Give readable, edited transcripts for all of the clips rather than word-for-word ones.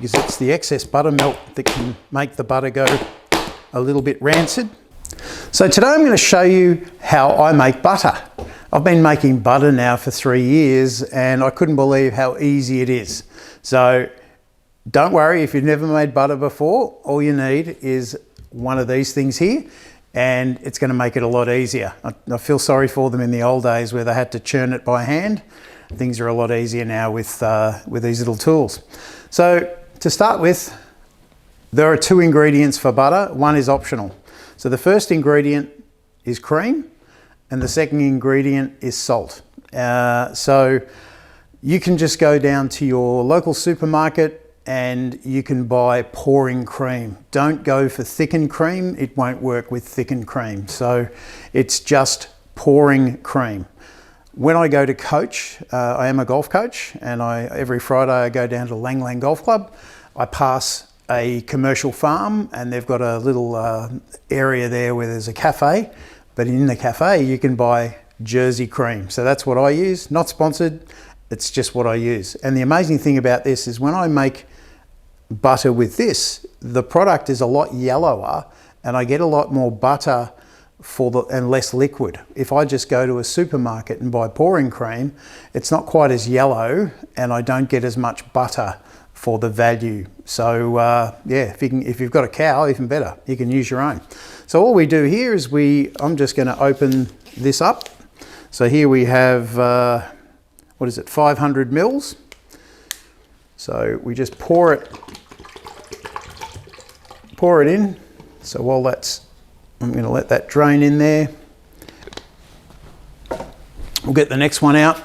because it's the excess buttermilk that can make the butter go a little bit rancid. So today I'm going to show you how I make butter. I've been making butter now for 3 years and I couldn't believe how easy it is. So don't worry if you've never made butter before, all you need is one of these things here and it's going to make it a lot easier. I feel sorry for them in the old days where they had to churn it by hand. Things are a lot easier now with these little tools. So to start with, there are 2 ingredients for butter. One is optional. So the first ingredient is cream and the second ingredient is salt. So you can just go down to your local supermarket and you can buy pouring cream. Don't go for thickened cream. It won't work with thickened cream. So it's just pouring cream. When I go to coach, I am a golf coach and every Friday I go down to Lang Lang Golf Club. I pass a commercial farm and they've got a little area there where there's a cafe, but in the cafe you can buy Jersey cream. So that's what I use, not sponsored, it's just what I use. And the amazing thing about this is when I make butter with this, the product is a lot yellower and I get a lot more butter and less liquid. If I just go to a supermarket and buy pouring cream, it's not quite as yellow and I don't get as much butter for the value. So yeah, if you've got a cow, even better, you can use your own. So all we do here is I'm just going to open this up. So here we have, what is it, 500 mils. So we just pour it in. So while I'm going to let that drain in there. We'll get the next one out.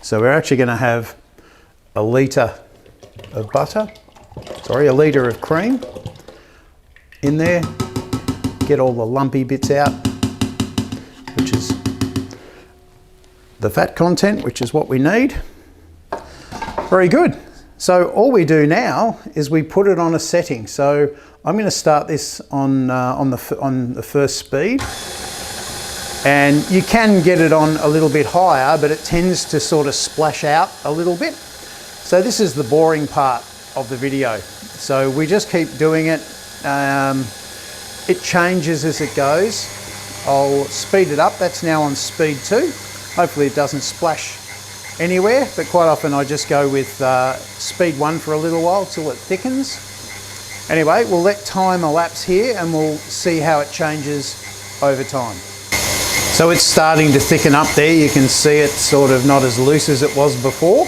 So we're actually going to have a litre of butter, sorry, a litre of cream in there. Get all the lumpy bits out, which is the fat content, which is what we need. Very good. So all we do now is we put it on a setting. So I'm going to start this on the first speed, and you can get it on a little bit higher, but it tends to sort of splash out a little bit. So this is the boring part of the video. So we just keep doing it. It changes as it goes. I'll speed it up. That's now on speed 2. Hopefully it doesn't splash anywhere, but quite often I just go with speed 1 for a little while till it thickens. Anyway, we'll let time elapse here and we'll see how it changes over time. So it's starting to thicken up there. You can see it's sort of not as loose as it was before.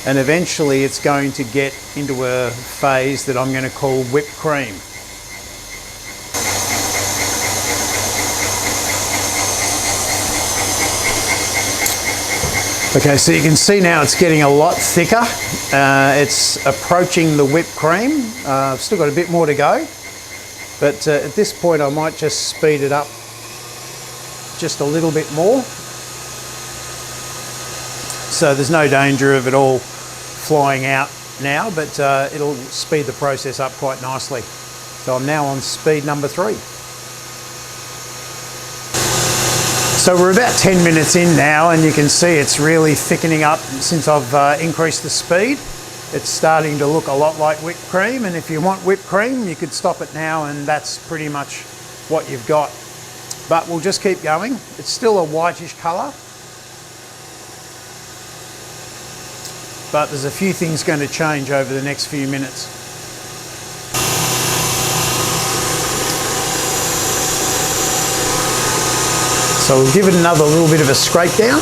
And eventually it's going to get into a phase that I'm going to call whipped cream. Okay, so you can see now it's getting a lot thicker. It's approaching the whipped cream. I've still got a bit more to go, but at this point I might just speed it up just a little bit more. So there's no danger of it all flying out now, but it'll speed the process up quite nicely. So I'm now on speed number 3. So we're about 10 minutes in now and you can see it's really thickening up since I've increased the speed. It's starting to look a lot like whipped cream, and if you want whipped cream you could stop it now and that's pretty much what you've got. But we'll just keep going. It's still a whitish colour, but there's a few things going to change over the next few minutes. So we'll give it another little bit of a scrape down.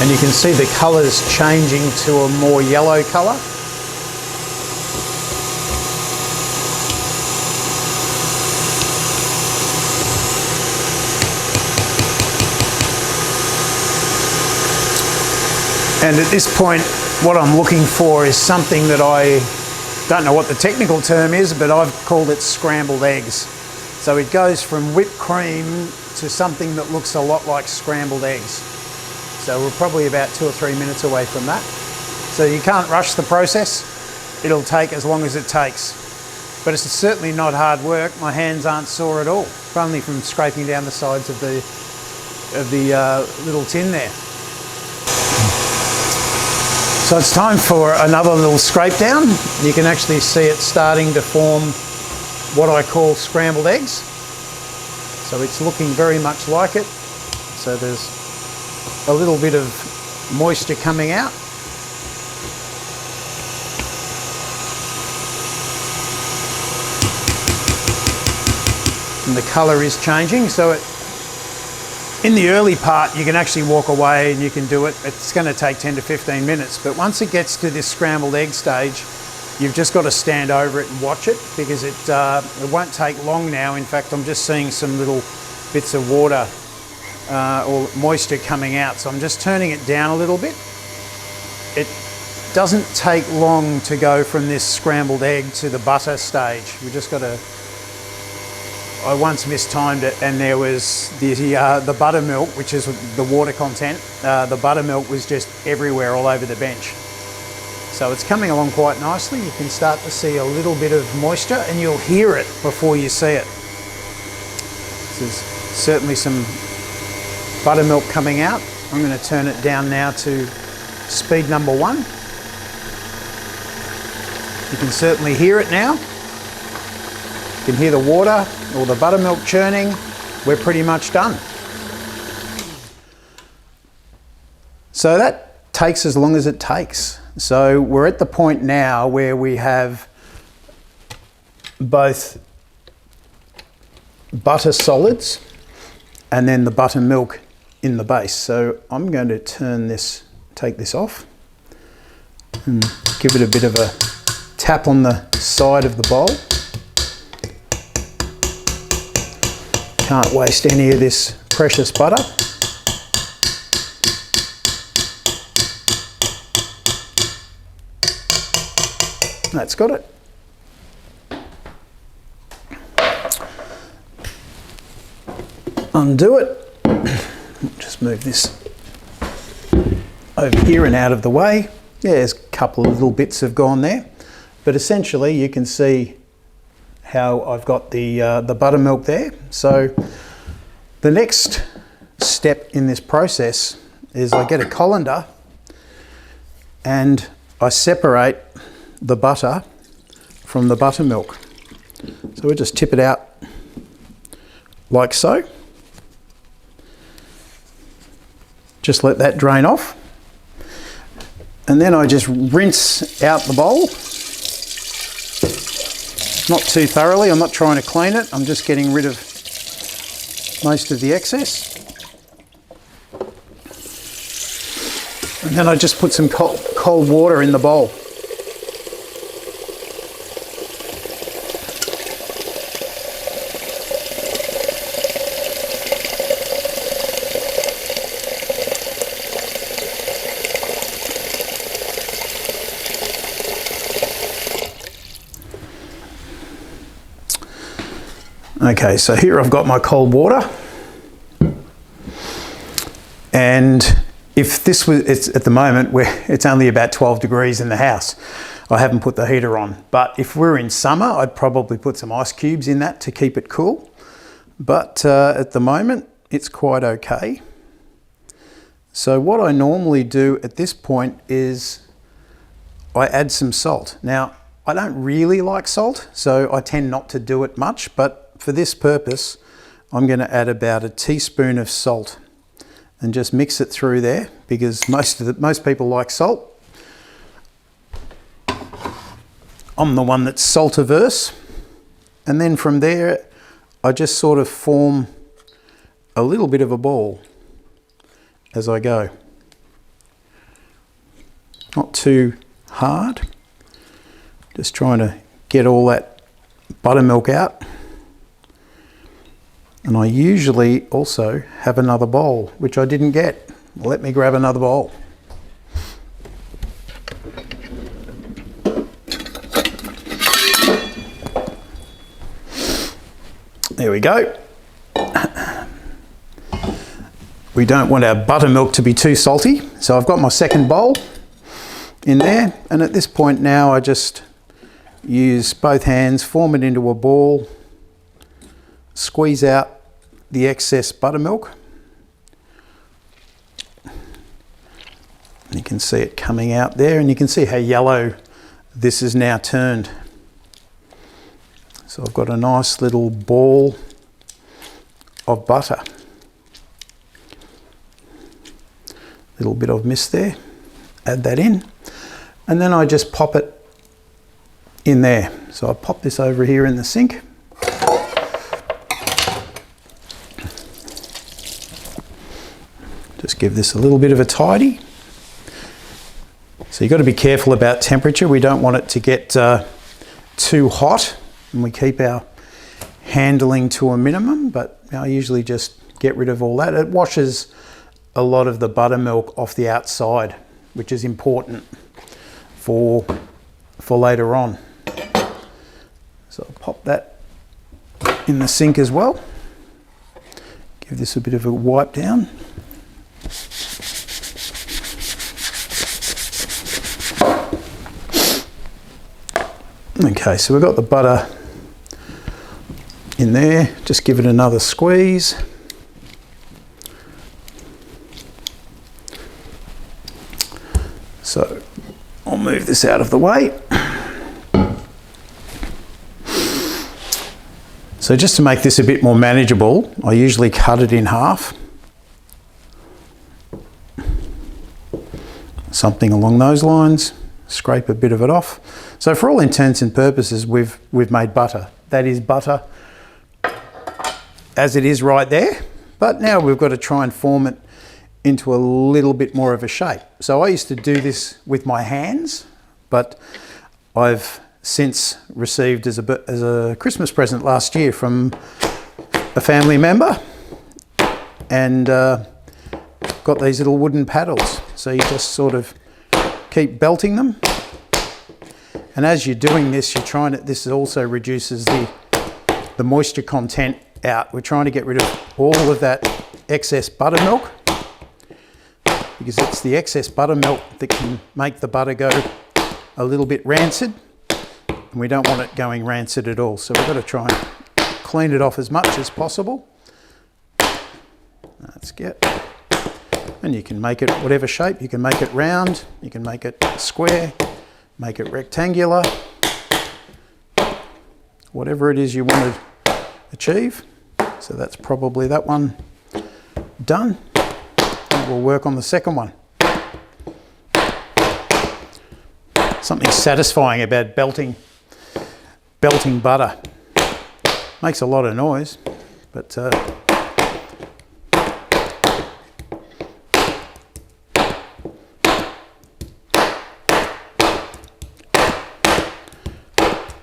And you can see the colour's changing to a more yellow colour. And at this point, what I'm looking for is something that I don't know what the technical term is, but I've called it scrambled eggs. So it goes from whipped cream to something that looks a lot like scrambled eggs. So we're probably about 2 or 3 minutes away from that. So you can't rush the process. It'll take as long as it takes. But it's certainly not hard work. My hands aren't sore at all, only from scraping down the sides of the of the little tin there. So it's time for another little scrape down. You can actually see it starting to form what I call scrambled eggs. So it's looking very much like it. So there's a little bit of moisture coming out. And the colour is changing. So in the early part, you can actually walk away and you can do it. It's going to take 10 to 15 minutes. But once it gets to this scrambled egg stage, you've just got to stand over it and watch it, because it won't take long now. In fact, I'm just seeing some little bits of water or moisture coming out. So I'm just turning it down a little bit. It doesn't take long to go from this scrambled egg to the butter stage. We just got to... I once mistimed it, and there was the buttermilk, which is the water content. The buttermilk was just everywhere, all over the bench. So it's coming along quite nicely. You can start to see a little bit of moisture, and you'll hear it before you see it. There's certainly some buttermilk coming out. I'm going to turn it down now to speed number 1. You can certainly hear it now. You can hear the water or the buttermilk churning. We're pretty much done. So that takes as long as it takes. So we're at the point now where we have both butter solids and then the buttermilk in the base. So I'm going to take this off and give it a bit of a tap on the side of the bowl. Can't waste any of this precious butter. That's got it. Undo it. Just move this over here and out of the way. Yeah, there's a couple of little bits have gone there, but essentially you can see how I've got the buttermilk there. So the next step in this process is I get a colander and I separate the butter from the buttermilk. So we just tip it out like so. Just let that drain off. And then I just rinse out the bowl. Not too thoroughly, I'm not trying to clean it, I'm just getting rid of most of the excess. And then I just put some cold water in the bowl. Okay, so here I've got my cold water, and if this was, it's at the moment where it's only about 12 degrees in the house. I haven't put the heater on, but if we're in summer, I'd probably put some ice cubes in that to keep it cool. But at the moment, it's quite okay. So what I normally do at this point is I add some salt. Now, I don't really like salt, so I tend not to do it much, but for this purpose, I'm going to add about a teaspoon of salt and just mix it through there, because most people like salt. I'm the one that's salt averse. And then from there, I just sort of form a little bit of a ball as I go. Not too hard. Just trying to get all that buttermilk out. And I usually also have another bowl, which I didn't get. Let me grab another bowl. There we go. We don't want our buttermilk to be too salty. So I've got my second bowl in there. And at this point now, I just use both hands, form it into a ball, squeeze out the excess buttermilk, can see it coming out there, and you can see how yellow this is now turned. So I've got a nice little ball of butter. Little bit of mist there, add that in, and then I just pop it in there. So I pop this over here in the sink. Just give this a little bit of a tidy. So you've got to be careful about temperature. We don't want it to get too hot, and we keep our handling to a minimum, but I usually just get rid of all that. It washes a lot of the buttermilk off the outside, which is important for later on. So I'll pop that in the sink as well. Give this a bit of a wipe down. Okay, so we've got the butter in there. Just give it another squeeze. So I'll move this out of the way. So just to make this a bit more manageable, I usually cut it in half. Something along those lines. Scrape a bit of it off. So for all intents and purposes, we've made butter. That is butter as it is right there. But now we've got to try and form it into a little bit more of a shape. So I used to do this with my hands, but I've since received as a Christmas present last year from a family member, and got these little wooden paddles. So you just sort of keep belting them, and as you're doing this, you're trying to, this also reduces the moisture content out. We're trying to get rid of all of that excess buttermilk, because it's the excess buttermilk that can make the butter go a little bit rancid, and we don't want it going rancid at all. So we've got to try and clean it off as much as possible. That's good. And you can make it whatever shape. You can make it round, you can make it square, make it rectangular, whatever it is you want to achieve. So that's probably that one done. And we'll work on the second one. Something satisfying about belting butter. Makes a lot of noise, but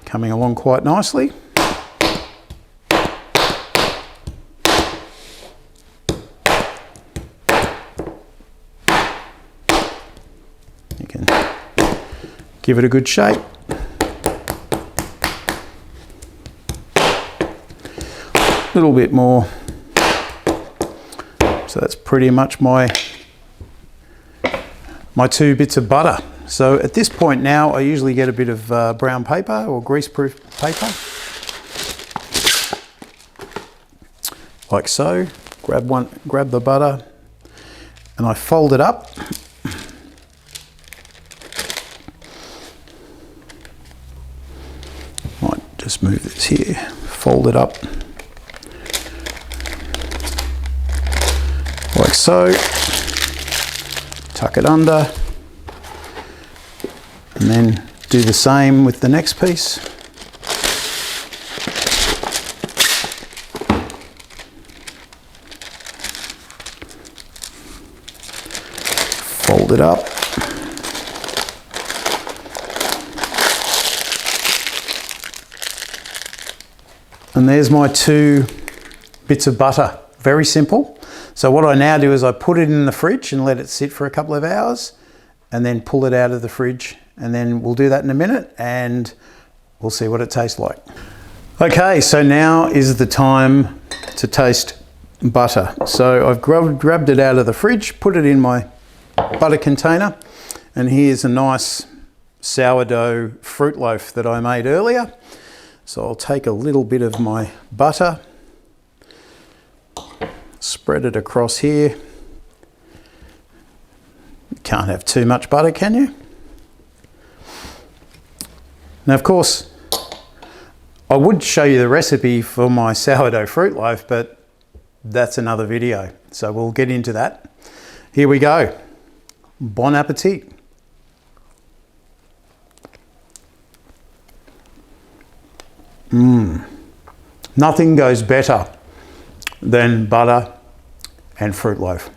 coming along quite nicely. You can give it a good shape. A little bit more. So that's pretty much my 2 bits of butter. So at this point now, I usually get a bit of brown paper or greaseproof paper, like so. Grab the butter, and I fold it up. Might just move this here, fold it up, like so. Tuck it under. And then do the same with the next piece. Fold it up. And there's my 2 bits of butter. Very simple. So what I now do is I put it in the fridge and let it sit for a couple of hours, and then pull it out of the fridge. And then we'll do that in a minute, and we'll see what it tastes like. Okay, so now is the time to taste butter. So I've grabbed it out of the fridge, put it in my butter container, and here's a nice sourdough fruit loaf that I made earlier. So I'll take a little bit of my butter, spread it across here. Can't have too much butter, can you? Now, of course, I would show you the recipe for my sourdough fruit loaf, but that's another video, so we'll get into that. Here we go. Bon appetit. Nothing goes better than butter and fruit loaf.